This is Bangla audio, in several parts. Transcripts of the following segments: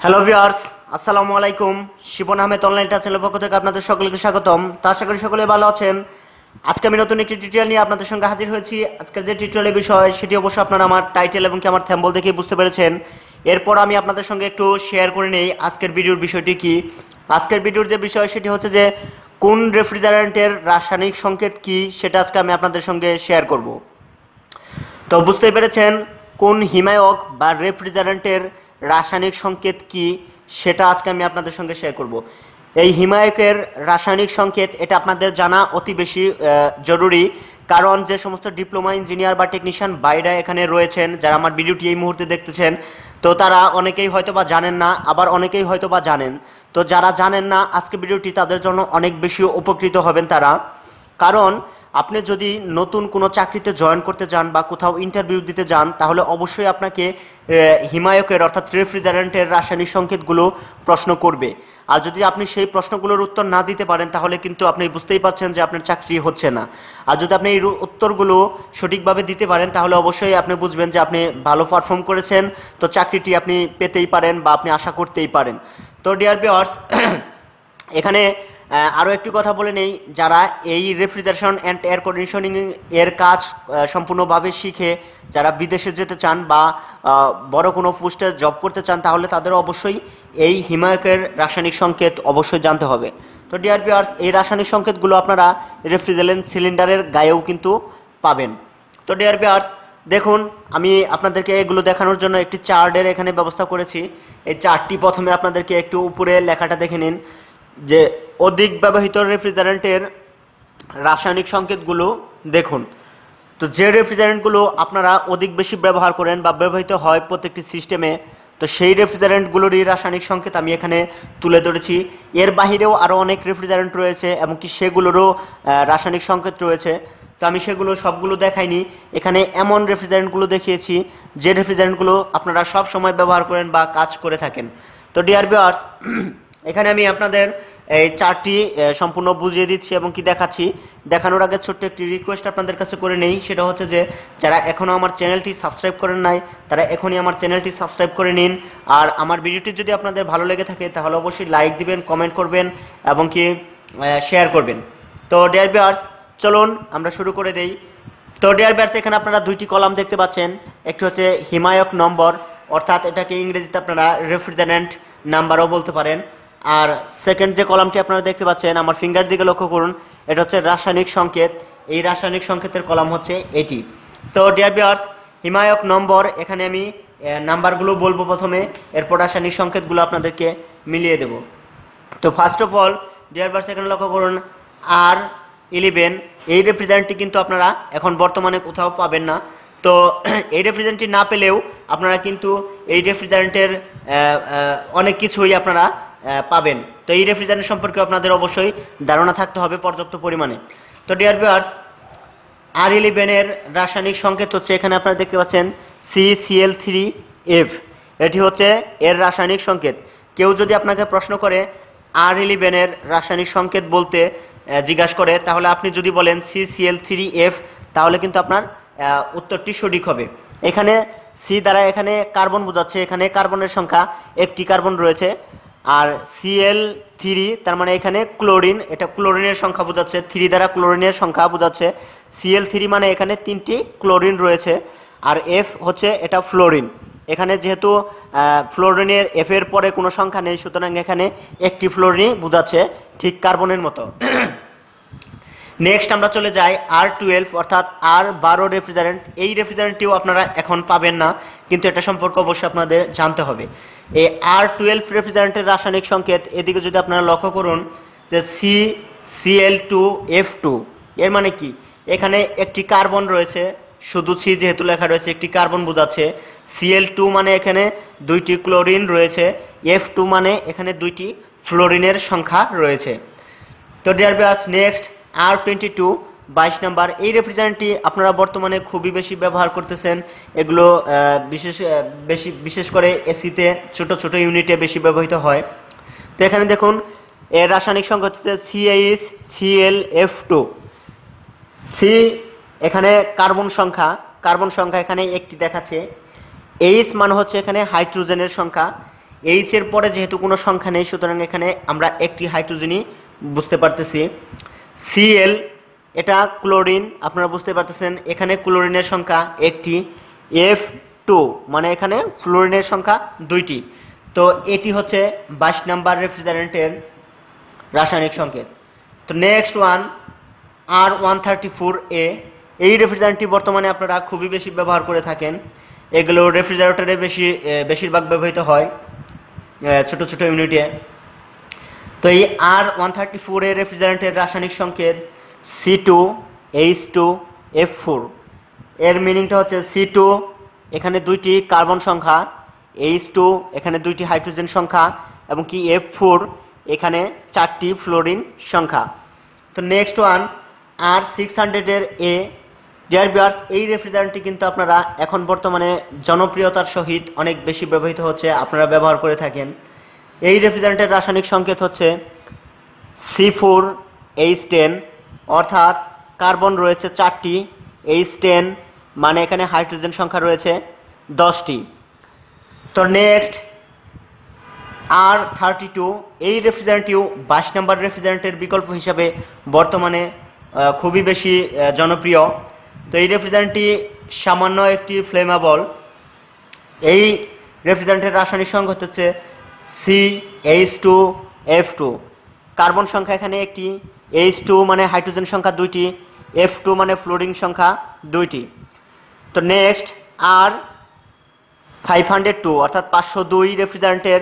হ্যালো ভিউয়ার্স, আসসালামু আলাইকুম। শিবন আহমেদ অনলাইন চ্যানেলের পক্ষ থেকে আপনাদের সকলকে স্বাগতম। তা আশা করি সকলে ভালো আছেন। আজকে আমি নতুন একটি টিউটোরিয়াল নিয়ে আপনাদের সঙ্গে হাজির হয়েছি। আজকের যে টিউটোরিয়ালের বিষয় সেটি অবশ্যই আপনারা আমার টাইটেল এবং কি আমার থ্যাম্বল দেখে বুঝতে পেরেছেন। এরপর আমি আপনাদের সঙ্গে একটু শেয়ার করে নেই আজকের ভিডিওর বিষয়টি কি। আজকের ভিডিওর যে বিষয় সেটি হচ্ছে যে কোন রেফ্রিজারেন্টের রাসায়নিক সংকেত কি, সেটা আজকে আমি আপনাদের সঙ্গে শেয়ার করব। তো বুঝতেই পেরেছেন কোন হিমায়ক বা রেফ্রিজারেন্টের রাসায়নিক সংকেত কি, সেটা আজকে আমি আপনাদের সঙ্গে শেয়ার করব। এই হিমায়কের রাসায়নিক সংকেত এটা আপনাদের জানা অতি বেশি জরুরি, কারণ যে সমস্ত ডিপ্লোমা ইঞ্জিনিয়ার বা টেকনিশিয়ান বাইরে এখানে রয়েছেন, যারা আমার ভিডিওটি এই মুহূর্তে দেখতেছেন, তো তারা অনেকেই হয়তো বা জানেন না, আবার অনেকেই হয়তো বা জানেন। তো যারা জানেন না, আজকে ভিডিওটি তাদের জন্য অনেক বেশি উপকৃত হবেন তারা। কারণ আপনি যদি নতুন কোনো চাকরিতে জয়েন করতে যান বা কোথাও ইন্টারভিউ দিতে যান, তাহলে অবশ্যই আপনাকে হিমায়কের অর্থাৎ রেফ্রিজারেন্টের রাসায়নিক সংকেতগুলো প্রশ্ন করবে। আর যদি আপনি সেই প্রশ্নগুলোর উত্তর না দিতে পারেন, তাহলে কিন্তু আপনি বুঝতেই পারছেন যে আপনার চাকরি হচ্ছে না। আর যদি আপনি এই উত্তরগুলো সঠিকভাবে দিতে পারেন, তাহলে অবশ্যই আপনি বুঝবেন যে আপনি ভালো পারফর্ম করেছেন, তো চাকরিটি আপনি পেতেই পারেন বা আপনি আশা করতেই পারেন। তো ডিয়ার ভিউয়ার্স, এখানে আরও একটি কথা বলে নেই, যারা এই রেফ্রিজারেশন অ্যান্ড এয়ার কন্ডিশনিং এর কাজ সম্পূর্ণভাবে শিখে যারা বিদেশে যেতে চান বা বড় কোনো পোস্টে জব করতে চান, তাহলে তাদের অবশ্যই এই হিমায়কের রাসায়নিক সংকেত অবশ্যই জানতে হবে। তো ডিয়ার ভিউয়ার্স, এই রাসায়নিক সংকেতগুলো আপনারা রেফ্রিজারেন্ট সিলিন্ডারের গায়েও কিন্তু পাবেন। তো ডিয়ার ভিউয়ার্স, দেখুন আমি আপনাদেরকে এগুলো দেখানোর জন্য একটি চার্টের এখানে ব্যবস্থা করেছি। এই চার্টটি প্রথমে আপনাদেরকে একটু উপরে লেখাটা দেখে নিন, যে অধিক ব্যবহৃত রেফ্রিজারেন্টের রাসায়নিক সংকেতগুলো দেখুন। তো যে রেফ্রিজারেন্টগুলো আপনারা অধিক বেশি ব্যবহার করেন বা ব্যবহৃত হয় প্রত্যেকটি সিস্টেমে, তো সেই রেফ্রিজারেন্টগুলোরই রাসায়নিক সংকেত আমি এখানে তুলে ধরেছি। এর বাহিরেও আরও অনেক রেফ্রিজারেন্ট রয়েছে এবং কি সেগুলোরও রাসায়নিক সংকেত রয়েছে। তো আমি সেগুলো সবগুলো দেখাইনি, এখানে এমন রেফ্রিজারেন্টগুলো দেখিয়েছি যে রেফ্রিজারেন্টগুলো আপনারা সব সময় ব্যবহার করেন বা কাজ করে থাকেন। তো ডিয়ার ভিউয়ার্স, এখানে আমি আপনাদের এই চার্টটি সম্পূর্ণ বুঝিয়ে দিচ্ছি এবং কি দেখাচ্ছি। দেখানোর আগে ছোট্ট একটি রিকোয়েস্ট আপনাদের কাছে করে নেই, সেটা হচ্ছে যে যারা এখনও আমার চ্যানেলটি সাবস্ক্রাইব করেন নাই, তারা এখনই আমার চ্যানেলটি সাবস্ক্রাইব করে নিন। আর আমার ভিডিওটি যদি আপনাদের ভালো লেগে থাকে, তাহলে অবশ্যই লাইক দিবেন, কমেন্ট করবেন এবং কি শেয়ার করবেন। তো ডিয়ার ভিউয়ার্স, চলুন আমরা শুরু করে দেই। তো ডিয়ার ভিউয়ার্স, এখানে আপনারা দুইটি কলাম দেখতে পাচ্ছেন। একটি হচ্ছে হিমায়ক নম্বর, অর্থাৎ এটাকে ইংরেজিতে আপনারা রেফ্রিজারেন্ট নাম্বারও বলতে পারেন। আর সেকেন্ড যে কলামটি আপনারা দেখতে পাচ্ছেন, আমার ফিঙ্গার দিকে লক্ষ্য করুন, এটা হচ্ছে রাসায়নিক সংকেত। এই রাসায়নিক সংকেতের কলাম হচ্ছে এটি। তো ডিয়ার ভিউয়ার্স, হিমায়ক নম্বর, এখানে আমি নাম্বারগুলো বলবো প্রথমে, এরপর রাসায়নিক সংকেতগুলো আপনাদেরকে মিলিয়ে দেব। তো first of all dear viewers, এখানে লক্ষ্য করুন R11, এই রেফ্রিজারেন্টটি কিন্তু আপনারা এখন বর্তমানে কোথাও পাবেন না। তো এই রেফ্রিজারেন্টটি না পেলেও আপনারা কিন্তু এই রেফ্রিজারেন্টের অনেক কিছুই আপনারা পাবেন। তো এই রেফ্রিজারেন্ট সম্পর্কে আপনাদের অবশ্যই ধারণা থাকতে হবে পর্যাপ্ত পরিমাণে। তো ডিয়ার ভিউয়ার্স, R11 এর রাসায়নিক সংকেত হচ্ছে, এখানে আপনারা দেখতে পাচ্ছেন CCl3F, এটি হচ্ছে এর রাসায়নিক সংকেত। কেউ যদি আপনাকে প্রশ্ন করে R11 এর রাসায়নিক সংকেত বলতে জিজ্ঞাসা করে, তাহলে আপনি যদি বলেন CCl3F, তাহলে কিন্তু আপনার উত্তরটি সঠিক হবে। এখানে সি দ্বারা এখানে কার্বন বোঝাচ্ছে, এখানে কার্বনের সংখ্যা একটি কার্বন রয়েছে। আর Cl3 তার মানে এখানে ক্লোরিন, এটা ক্লোরিনের সংখ্যা বোঝাচ্ছে, 3 দ্বারা ক্লোরিনের সংখ্যা বোঝাচ্ছে। Cl3 মানে এখানে 3টি ক্লোরিন রয়েছে। আর F হচ্ছে এটা ফ্লোরিন, এখানে যেহেতু ফ্লোরিনের F এর পরে কোনো সংখ্যা নেই, সুতরাং এখানে একটি ফ্লোরিন বোঝাচ্ছে, ঠিক কার্বনের মতো। নেক্সট আমরা চলে যাই R12, অর্থাৎ R12 রেফ্রিজারেন্ট। এই রেফ্রিজারেন্টটিও আপনারা এখন পাবেন না, কিন্তু এটা সম্পর্কে অবশ্যই আপনাদের জানতে হবে। এই R12 রেফ্রিজারেন্টের রাসায়নিক সংকেত, এদিকে যদি আপনারা লক্ষ্য করুন যে CCl2F2, এর মানে কি, এখানে একটি কার্বন রয়েছে, শুধু সি যেহেতু লেখা রয়েছে একটি কার্বন বোঝাচ্ছে। Cl2 মানে এখানে দুইটি ক্লোরিন রয়েছে, F2 মানে এখানে দুইটি ফ্লোরিনের সংখ্যা রয়েছে। তো dear viewers, next R22, 22 number, এই রেফ্রিজারেন্টটি আপনারা বর্তমানে খুবই বেশি ব্যবহার করতেছেন। এগুলো বিশেষ করে এসিতে ছোট ছোট ইউনিটে বেশি ব্যবহৃত হয়। তো এখানে দেখুন এর রাসায়নিক সংকেত হচ্ছে CH3ClF2। সি এখানে কার্বন সংখ্যা এখানে একটি দেখাচ্ছে। H মানে হচ্ছে এখানে হাইড্রোজেনের সংখ্যা, এইচ এর পরে যেহেতু কোনো সংখ্যা নেই, সুতরাং এখানে আমরা একটি হাইড্রোজেনই বুঝতে পারতেছি। সিএল এটা ক্লোরিন, আপনারা বুঝতে পারতেছেন এখানে ক্লোরিনের সংখ্যা একটি। F2 মানে এখানে ফ্লোরিনের সংখ্যা দুইটি। তো এটি হচ্ছে 22 নাম্বার রেফ্রিজারেন্টের রাসায়নিক সংকেত। তো নেক্সট ওয়ান R134A, এই রেফ্রিজারেন্টটি বর্তমানে আপনারা খুবই বেশি ব্যবহার করে থাকেন। এগুলো রেফ্রিজারেটরে বেশিরভাগ ব্যবহৃত হয় ছোট ছোট ইউনিটে। তো এই R134A রেফ্রিজারেন্টের রাসায়নিক সংকেত C2H2F4। এর মিনিংটা হচ্ছে C2 এখানে দুইটি কার্বন সংখ্যা, H2 এখানে দুইটি হাইড্রোজেন সংখ্যা, এবং কি F4 এখানে 4টি ফ্লোরিন সংখ্যা। তো next one R600 A। Dear viewers, এই রেফ্রিজারেন্টটি কিন্তু আপনারা এখন বর্তমানে জনপ্রিয়তার সহিত অনেক বেশি ব্যবহৃত হচ্ছে, আপনারা ব্যবহার করে থাকেন। এই রেফ্রিজারেন্টের রাসায়নিক সংকেত হচ্ছে C4H10, অর্থাৎ কার্বন রয়েছে 4টি, H10 মানে এখানে হাইড্রোজেন সংখ্যা রয়েছে 10টি। তো নেক্সট R32, এই রেফ্রিজারেন্টটিও 22 নম্বর রেফ্রিজারেন্টের বিকল্প হিসাবে বর্তমানে খুবই বেশি জনপ্রিয়। তো এই রেফ্রিজারেন্টটি সামান্য একটি ফ্লেমেবল। এই রেফ্রিজারেন্টের রাসায়নিক সংকেত হচ্ছে CH2F2, কার্বন সংখ্যা এখানে একটি, H2 মানে হাইড্রোজেন সংখ্যা দুইটি, F2 মানে ফ্লোরিন সংখ্যা দুইটি। তো নেক্সট R502 অর্থাৎ 502 রেফ্রিজারেন্টের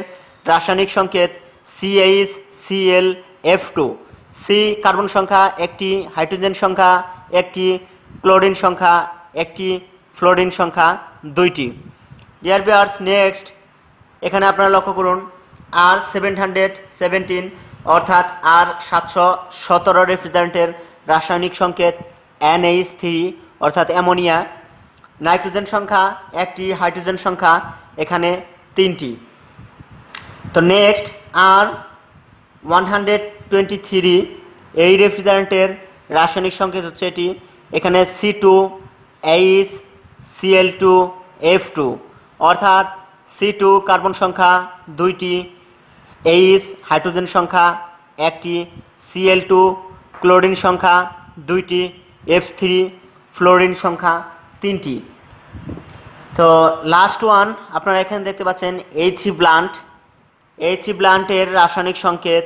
রাসায়নিক সংকেত CH2Cl F2। সি কার্বন সংখ্যা একটি, হাইড্রোজেন সংখ্যা একটি, ক্লোরিন সংখ্যা একটি, ফ্লোরিন সংখ্যা দুইটি। ডিয়ার ভিউয়ার্স, নেক্সট এখানে আপনারা লক্ষ্য করুন R717 অর্থাৎ R717 রেফ্রিজারেন্টের রাসায়নিক সংকেত NH3 অর্থাৎ অ্যামোনিয়া। নাইট্রোজেন সংখ্যা একটি, হাইড্রোজেন সংখ্যা এখানে 3টি। তো নেক্সট R123, এই রেফ্রিজারেন্টের রাসায়নিক সংকেত হচ্ছে এটি, এখানে C2HCl2F2 অর্থাৎ C2 কার্বন সংখ্যা দুইটি, H হাইড্রোজেন সংখ্যা একটি, Cl2 ক্লোরিন সংখ্যা দুইটি, F3 ফ্লোরিন সংখ্যা 3টি। তো লাস্ট ওয়ান আপনারা এখানে দেখতে পাচ্ছেন He ব্লান্ট। He ব্লান্টের রাসায়নিক সংকেত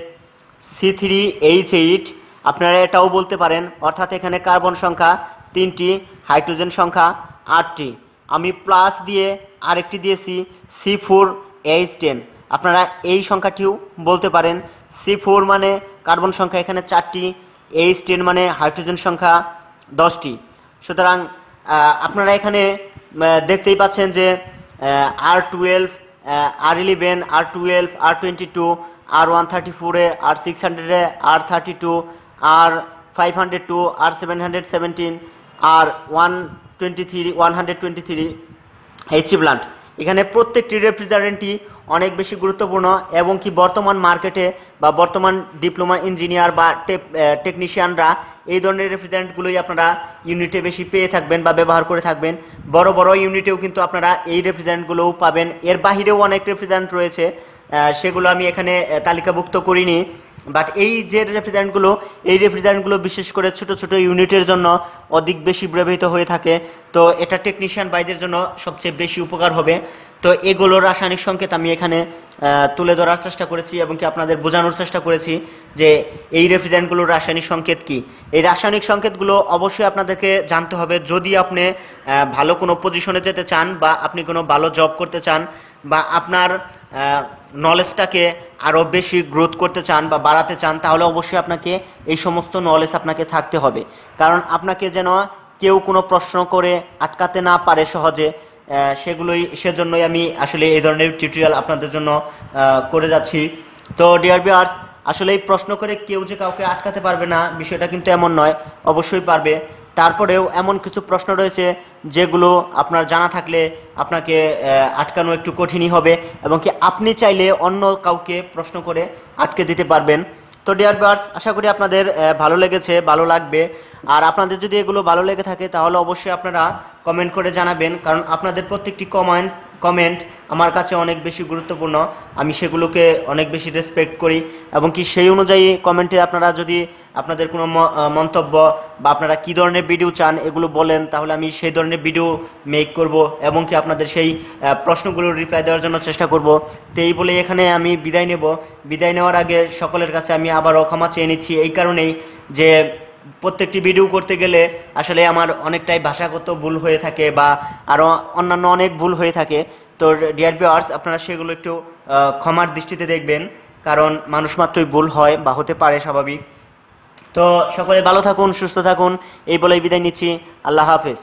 C3H8, আপনারা এটাও বলতে পারেন, অর্থাৎ এখানে কার্বন সংখ্যা 3টি, হাইড্রোজেন সংখ্যা 8টি। আমি প্লাস দিয়ে আরেকটি দিয়েছি C4H10, আপনারা এই সংখ্যাটিও বলতে পারেন। C4 মানে কার্বন সংখ্যা এখানে 4টি, H10 মানে হাইড্রোজেন সংখ্যা 10টি। সুতরাং আপনারা এখানে দেখতেই পাচ্ছেন যে R12, R11, R12, R22, R134, R600, R32, R502, R717, R123 He blunt. এখানে প্রত্যেকটি রেফ্রিজারেন্টই অনেক বেশি গুরুত্বপূর্ণ, এবং কি বর্তমান মার্কেটে বা বর্তমান ডিপ্লোমা ইঞ্জিনিয়ার বা টেকনিশিয়ানরা এই ধরনের রেফ্রিজারেন্টগুলোই আপনারা ইউনিটে বেশি পেয়ে থাকবেন বা ব্যবহার করে থাকবেন। বড় বড় ইউনিটেও কিন্তু আপনারা এই রেফ্রিজারেন্টগুলোও পাবেন। এর বাহিরেও অনেক রেফ্রিজারেন্ট রয়েছে, সেগুলো আমি এখানে তালিকাভুক্ত করিনি। বাট এই যে রেফ্রিজারেন্টগুলো, এই রেফ্রিজারেন্টগুলো বিশেষ করে ছোট ছোট ইউনিটের জন্য অধিক বেশি ব্যবহৃত হয়ে থাকে। তো এটা টেকনিশিয়ান ভাইদের জন্য সবচেয়ে বেশি উপকার হবে। তো এগুলোর রাসায়নিক সংকেত আমি এখানে তুলে ধরার চেষ্টা করেছি, এবং কি আপনাদের বোঝানোর চেষ্টা করেছি যে এই রেফ্রিজারেন্টগুলোর রাসায়নিক সংকেত কি। এই রাসায়নিক সংকেতগুলো অবশ্যই আপনাদেরকে জানতে হবে যদি আপনি ভালো কোনো পজিশনে যেতে চান, বা আপনি কোনো ভালো জব করতে চান, বা আপনার নলেজটাকে আরও বেশি গ্রোথ করতে চান বা বাড়াতে চান, তাহলে অবশ্যই আপনাকে এই সমস্ত নলেজ আপনাকে থাকতে হবে। কারণ আপনাকে যেন কেউ কোনো প্রশ্ন করে আটকাতে না পারে সহজে, সেজন্যই আমি আসলে এই ধরনের টিউটোরিয়াল আপনাদের জন্য করে যাচ্ছি। তো ডিয়ার ভিউয়ার্স, আসলে এই প্রশ্ন করে কেউ যে কাউকে আটকাতে পারবে না বিষয়টা কিন্তু এমন নয়, অবশ্যই পারবে। তারপরেও এমন কিছু প্রশ্ন রয়েছে যেগুলো আপনার জানা থাকলে আপনাকে আটকানো একটু কঠিনই হবে, এবং কি আপনি চাইলে অন্য কাউকে প্রশ্ন করে আটকে দিতে পারবেন। তো ডিয়ার ভিউয়ার্স, আশা করি আপনাদের ভালো লেগেছে, ভালো লাগবে। আর আপনাদের যদি এগুলো ভালো লেগে থাকে তাহলে অবশ্যই আপনারা কমেন্ট করে জানাবেন, কারণ আপনাদের প্রত্যেকটি কমেন্ট কমেন্ট আমার কাছে অনেক বেশি গুরুত্বপূর্ণ। আমি সেগুলোকে অনেক বেশি রেসপেক্ট করি এবং কি সেই অনুযায়ী কমেন্টে আপনারা যদি আপনাদের কোনো মন্তব্য বা আপনারা কী ধরনের ভিডিও চান এগুলো বলেন, তাহলে আমি সেই ধরনের ভিডিও মেক করব এবং কি আপনাদের সেই প্রশ্নগুলোর রিপ্লাই দেওয়ার জন্য চেষ্টা করব। তো এই বলে এখানে আমি বিদায় নেব। বিদায় নেওয়ার আগে সকলের কাছে আমি আবারও ক্ষমা চেয়ে নিচ্ছি, এই কারণেই যে প্রত্যেকটি ভিডিও করতে গেলে আসলে আমার অনেকটাই ভাষাগত ভুল হয়ে থাকে বা আরও অন্যান্য অনেক ভুল হয়ে থাকে। তো ডিয়ার ভিউয়ার্স, আপনারা সেগুলো একটু ক্ষমার দৃষ্টিতে দেখবেন, কারণ মানুষ মাত্রই ভুল হয় বা হতে পারে, স্বাভাবিক। তো সকলে ভালো থাকুন, সুস্থ থাকুন, এই বলেই বিদায় নিচ্ছি। আল্লাহ হাফেজ।